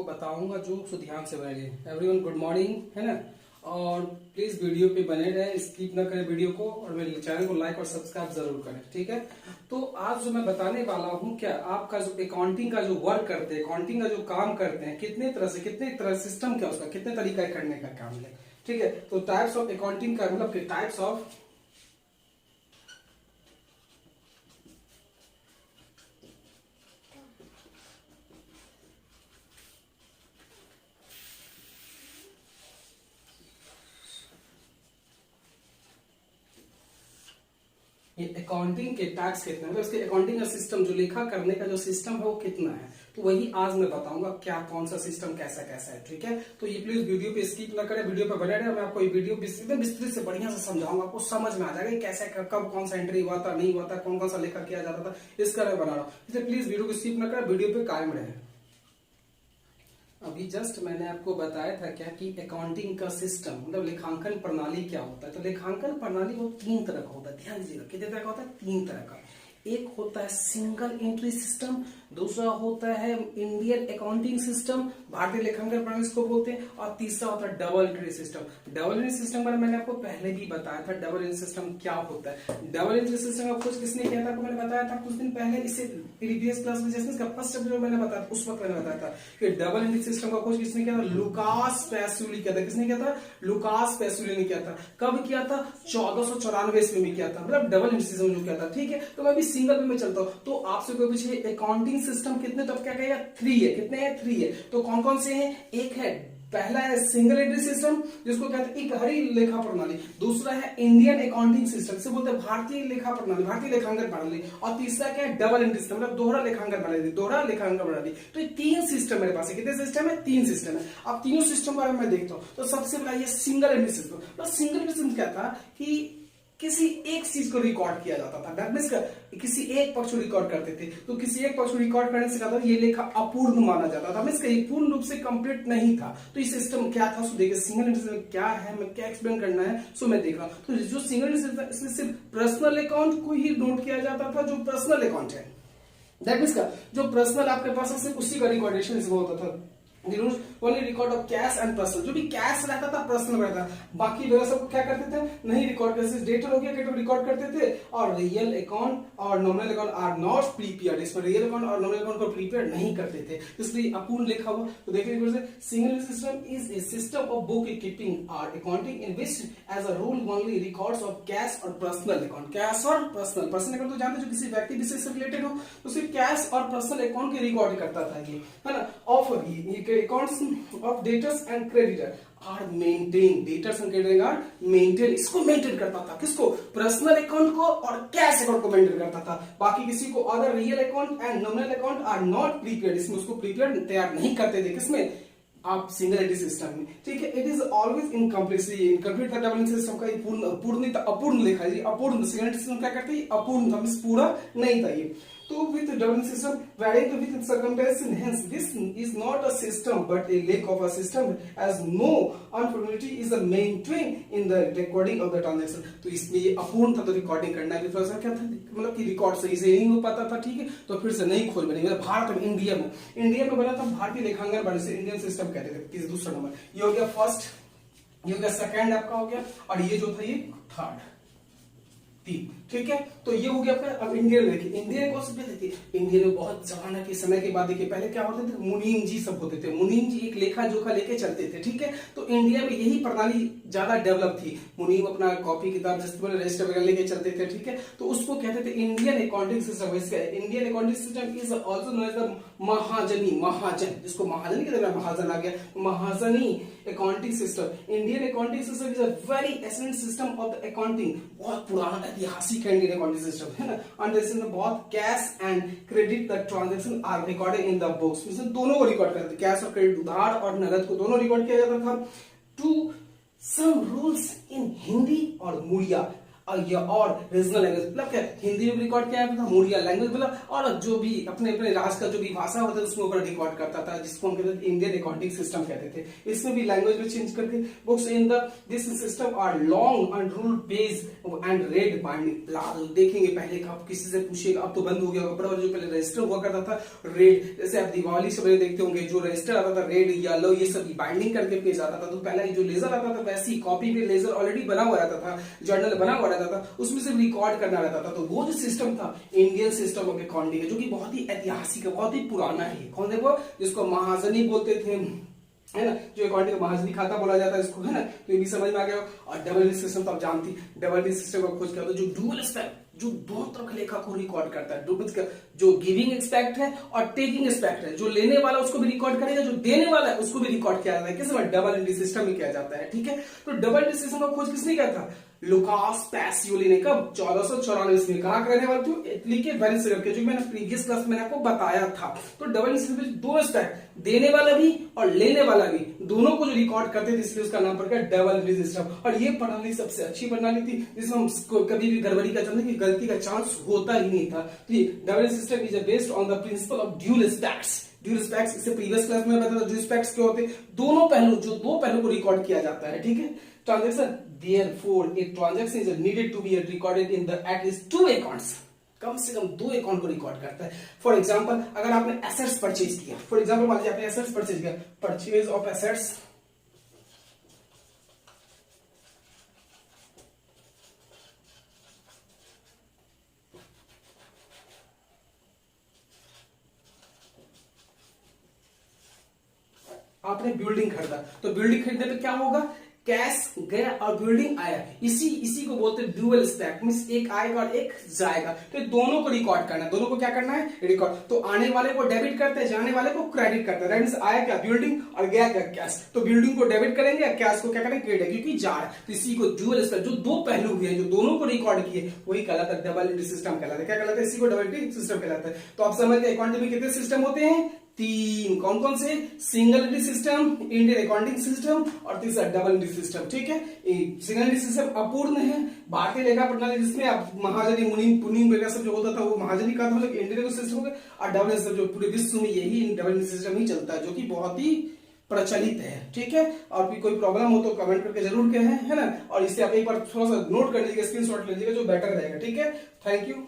बताऊंगा जो सो ध्यान से बने। एवरीवन गुड मॉर्निंग, है ना। और प्लीज वीडियो पे बने रहे, स्किप ना करें वीडियो को, और मेरे चैनल को लाइक और सब्सक्राइब जरूर करें, ठीक है। तो आज जो मैं बताने वाला हूँ, क्या आपका जो अकाउंटिंग का जो वर्क करते हैं, अकाउंटिंग का जो काम करते हैं, कितने तरह सिस्टम क्या उसका, कितने तरीका है करने का काम है, ठीक है। तो टाइप्स ऑफ अकाउंटिंग का मतलब टाइप्स ऑफ ये अकाउंटिंग के टैक्स कितने मतलब इसके अकाउंटिंग का सिस्टम जो लेखा करने का जो सिस्टम है वो कितना है, तो वही आज मैं बताऊंगा क्या कौन सा सिस्टम कैसा कैसा है, ठीक है। तो ये प्लीज वीडियो पे स्किप ना करें, वीडियो पे बने रहे। मैं आपको ये वीडियो विस्तृत से बढ़िया से समझाऊंगा, आपको समझ में आ जाएगा कैसे कब कौन सा एंट्री हुआ था, नहीं हुआ था, कौन कौन सा लेखा किया जाता था, इसका मैं बना रहा हूँ। इसलिए प्लीज वीडियो को स्किप ना करें, वीडियो पे कायम रहे। अभी जस्ट मैंने आपको बताया था क्या कि अकाउंटिंग का सिस्टम मतलब लेखांकन प्रणाली क्या होता है। तो लेखांकन प्रणाली वो तीन तरह का होता है, ध्यान दीजिएगा कितने तरह का होता है, तीन तरह का। एक होता है सिंगल एंट्री सिस्टम, दूसरा होता है इंडियन अकाउंटिंग सिस्टम, भारतीय लेखांकन प्रणाली इसको बोलते हैं, और तीसरा होता है double entry system. Double entry system पर मैंने आपको पहले भी बताया था डबल एंट्री सिस्टम क्या होता है। डबल एंट्री सिस्टम का कुछ किसने किया था, आपको मैंने बताया था कुछ दिन पहले, इससे प्रीवियस क्लास में जैसे इसका फर्स्ट चैप्टर मैंने बताया था, उस वक्त मैंने बताया था कि डबल एंट्री सिस्टम का कुछ किसने किया था, लुकास पैसुली किया था। किसने किया था, लुकास पैसुली ने किया था। कब किया था, 1494 ईस्वी में किया था, मतलब डबल एंट्री सिस्टम जो किया था, ठीक है। तो मैं भी सिंगल में चलता हूं, तो आपसे कोई पूछे अकाउंटिंग सिस्टम कितने, तो क्या कहेगा, 3 है। कितने हैं, 3 है। तो कौन कौन से हैं, एक है पहला है सिंगल एंट्री सिस्टम जिसको कहते हैं इकहरी लेखा प्रणाली, दूसरा है इंडियन अकाउंटिंग सिस्टम से बोलते हैं भारतीय लेखा प्रणाली, भारतीय लेखांकन प्रणाली, और तीसरा क्या है डबल एंट्री सिस्टम मतलब दोहरा लेखांकन प्रणाली, दोहरा लेखांकन प्रणाली। तो ये तीन सिस्टम मेरे पास है। कितने सिस्टम है, तीन सिस्टम है। अब तीनों सिस्टम के बारे में मैं देखता हूं। तो सबसे पहला ये सिंगल एंट्री सिस्टम। तो सिंगल एंट्री सिस्टम क्या था कि किसी एक चीज को रिकॉर्ड किया जाता था, दैट मींस किसी एक पक्ष को रिकॉर्ड करते थे। तो किसी एक पक्ष को रिकॉर्ड करने से क्या था, ये लेखा अपूर्ण माना जाता था, मींस ये पूर्ण रूप से कंप्लीट नहीं था। तो ये सिस्टम क्या था, सो देखिए सिंगल एंट्री सिस्टम क्या है, मैं क्या एक्सप्लेन करना है, सो मैं देख रहा हूं। तो जो सिंगल एंट्री सिस्टम इसमें सिर्फ पर्सनल अकाउंट को ही नोट किया जाता था, जो पर्सनल अकाउंट है, दैट मींस जो पर्सनल आपके पास है सिर्फ उसी का रिकॉर्डेशन इसमें होता था। Only record of cash and personal, जो भी कैश रहता था पर्सनल रहता था, बाकी वगैरह सब क्या करते थे, नहीं रिकॉर्ड करते। डेटर हो गया, डेटर रिकॉर्ड करते थे। और रियल अकाउंट और nominal account are not prepared, इसमें रियल अकाउंट और नॉमिनल अकाउंट को प्रीपेयर्ड नहीं करते थे, इसलिए अपूर्ण लिखा हुआ। तो देखिए single system is a system of book keeping और accounting in which as a rule only records of cash और पर्सनल अकाउंट। कैश और पर्सनल, पर्सनल अकाउंट तो जानते हो जो किसी व्यक्ति विशेष से रिलेटेड हो, तो सिर्फ कैश और पर्सनल अकाउंट की रिकॉर्ड करता था ये, है ना। ऑफ ये accounts of debtors and creditor are maintained, debtors and creditor are maintained, इसको मेंटेन करता था, किसको, पर्सनल अकाउंट को और कैश अकाउंट को मेंटेन करता था। बाकी किसी को other real account and nominal account are not prepared, इसमें उसको प्रीपेयर्ड तैयार नहीं करते थे, किसमें, आप सिंगल एंट्री सिस्टम में, ठीक है। It is always incomplete, incomplete था डबल एंट्री सिस्टम का, पूर्ण अपूर्ण लिखा है, अपूर्ण। सिंगल एंट्री सिस्टम क्या करते हैं, अपूर्ण था, पूरा नहीं था ये। तो with double system varying with circumstances, hence this is not a system but a lack of a system as no unformality is a maintained in the recording of the transaction। तो इसमें ये अपूर्ण था, तो रिकॉर्डिंग करना भी थोड़ा सा क्या था, मतलब कि रिकॉर्ड सही से नहीं हो पाता था, ठीक है। तो फिर से नई खोज बनी, मतलब भारत में, इंडिया में बना था भारतीय लेखांकन प्रणाली से, इंडियन सिस्टम कहते थे। दूसरा नंबर ये हो गया फर्स्ट, ये हो गया सेकंड आपका हो गया, और ये जो था ये थर्ड, ठीक है। तो ये हो गया आपका। अब इंडियन में देखिए, इंडियन कौन से देखिए, इंडियन में बहुत जमाना के समय के बाद देखिए, पहले क्या होते थे, मुनीम जी सब होते थे, मुनीम जी एक लेखा जोखा लेके चलते थे, ठीक है। तो इंडिया में यही प्रणाली ज्यादा डेवलप थी, मुनीम अपना कॉपी किताब जैसे रजिस्टर वगैरह लेके चलते थे, ठीक है। तो उसको कहते थे Indian accounting system. Indian accounting system is also known as the Mahajani, Mahajan, जिसको महाजनी कहते हैं, महाजन आ गया, महाजनी accounting system. Indian accounting system is a very essential system of the accounting, बहुत पुराना ऐतिहासिक है इंडियन अकाउंटिंग सिस्टम, है ना। अंडर में बहुत cash and credit the transaction are recorded in the books, इसमें दोनों को रिकॉर्ड करते थे, कैश और क्रेडिट, उधार और नगद को दोनों रिकॉर्ड किया जाता था। To some rules in Hindi और मुड़िया और रीजनल लैंग्वेज मतलब क्या, हिंदी में रिकॉर्ड किया जाता था, मुड़िया लैंग्वेज मतलब, और जो भी अपने अपने राज्य का जो भी भाषा होता है उसमें ऊपर रिकॉर्ड करता था, जिसको हम कहते थे इंडियन रिकॉर्डिंग सिस्टम कहते थे। इसमें भी लैंग्वेज में चेंज करके books in the this system are long and rule page and red binding. लाल देखेंगे पहले का, आप किसी से पूछिएगा, अब तो बंद हो गया होगा, जो पहले रजिस्टर हुआ करता था रेड, जैसे आप दिवाली से पहले देखते होंगे जो रजिस्टर आता था रेड येलो ये सब बाइंडिंग करके पेज आता था। तो पहला जो लेजर आता था वैसी कॉपी पे लेजर ऑलरेडी बना हुआ रहता था, जर्नल बना हुआ रहता था, उसमें सिर्फ रिकॉर्ड करना रहता था। तो वो जो सिस्टम था इंडियन सिस्टम ऑफ अकाउंटिंग है, जो कि बहुत ही ऐतिहासिक है, बहुत ही पुराना है। कौन है वो, जिसको महाजनी बोलते थे, है ना, जो अकाउंटिंग का महाजनी खाता बोला जाता है इसको, है ना। तो ये भी समझ में आ गया। और डबल सिस्टम तो आप जानती, डबल सिस्टम का खोज किया तो जो डुअल स्पेक्ट, जो दो तरफ लेखा को रिकॉर्ड करता है, जो गिविंग एस्पेक्ट है और टेकिंग एस्पेक्ट है, जो लेने वाला उसको भी रिकॉर्ड करेगा, जो देने वाला है उसको भी रिकॉर्ड किया जाता है। किस में, डबल एंट्री सिस्टम में किया जाता है, ठीक है। तो डबल एंट्री सिस्टम का खोज किसने किया था, लुकास पैसियोली ने। कब, 1494 में। कहां रहने वाले थे, इटली के वेनिस शहर के, जो मैंने प्रीवियस क्लास में आपको बताया था। तो डबल एंट्री सिस्टम में दो एस्पेक्ट, देने वाला भी और लेने वाला भी, दोनों को जो रिकॉर्ड करते थे, इसलिए उसका नाम पड़ गया डबल एंट्री सिस्टम। और ये प्रणाली सबसे अच्छी प्रणाली थी, जिसमें हम कभी भी गड़बड़ी का चलने की गलती का चांस होता ही नहीं था। तो ये double entry system is based on the principle of dual aspects. Dual aspects, इससे प्रीवियस क्लास में बताया था ड्यूल एस्पेक्ट्स क्या होते हैं, दोनों पहलू, जो दो पहलू को रिकॉर्ड किया जाता है, ठीक है। Transaction, therefore a transaction is needed to be recorded in the at least 2 accounts, कम से कम 2 अकाउंट को रिकॉर्ड करता है। फॉर एग्जांपल, अगर आपने एसेट्स परचेज किया, फॉर एग्जांपल मान लीजिए आपने एसेट्स परचेज किया, परचेज ऑफ एसेट्स, आपने बिल्डिंग खरीदा, तो बिल्डिंग खरीदने पे क्या होगा, कैश गया और बिल्डिंग आया, इसी को बोलते हैं ड्यूअल स्टैक, मींस एक आएगा और एक जाएगा। तो दोनों को रिकॉर्ड करना है, दोनों को क्या करना है, रिकॉर्ड। तो आने वाले को डेबिट करते हैं, जाने वाले को क्रेडिट करते हैं। आया क्या, बिल्डिंग, और गया क्या, कैश। तो बिल्डिंग को डेबिट करेंगे, कैश को क्या करेंगे, क्रेडिट, क्योंकि जा रहा है। तो इसी को ड्यूअल स्टैक, जो दो पहलू हुए, जो दोनों को रिकॉर्ड किए, वही कहलाता है डबल एंट्री सिस्टम कहलाता है। क्या कहलाता है, इसी को डबल एंट्री सिस्टम कहलाता है। तो आप समझ गए अकाउंटिंग में कितने सिस्टम होते हैं, 3। कौन कौन से, single entry system, Indian accounting system, और तीसरा डबल एंट्री सिस्टम, ठीक है। सिंगल एंट्री सिस्टम अपूर्ण है, भारतीय लेखा प्रणाली जिसमें आप महाजनी मुनि पुनिंग वगैरह सब जो होता था वो महाजनी का था, मतलब इंडियन सिस्टम हो गया। और डबल एंट्री सिस्टम जो पूरे विश्व में यही डबल एंट्री सिस्टम ही चलता है, जो कि बहुत ही प्रचलित है, ठीक है। और भी कोई प्रॉब्लम हो तो कमेंट करके जरूर कहें, है ना। और इसे आप एक बार थोड़ा सा नोट कर लीजिएगा, स्क्रीनशॉट लीजिएगा, जो बेटर रहेगा, ठीक है। Thank you.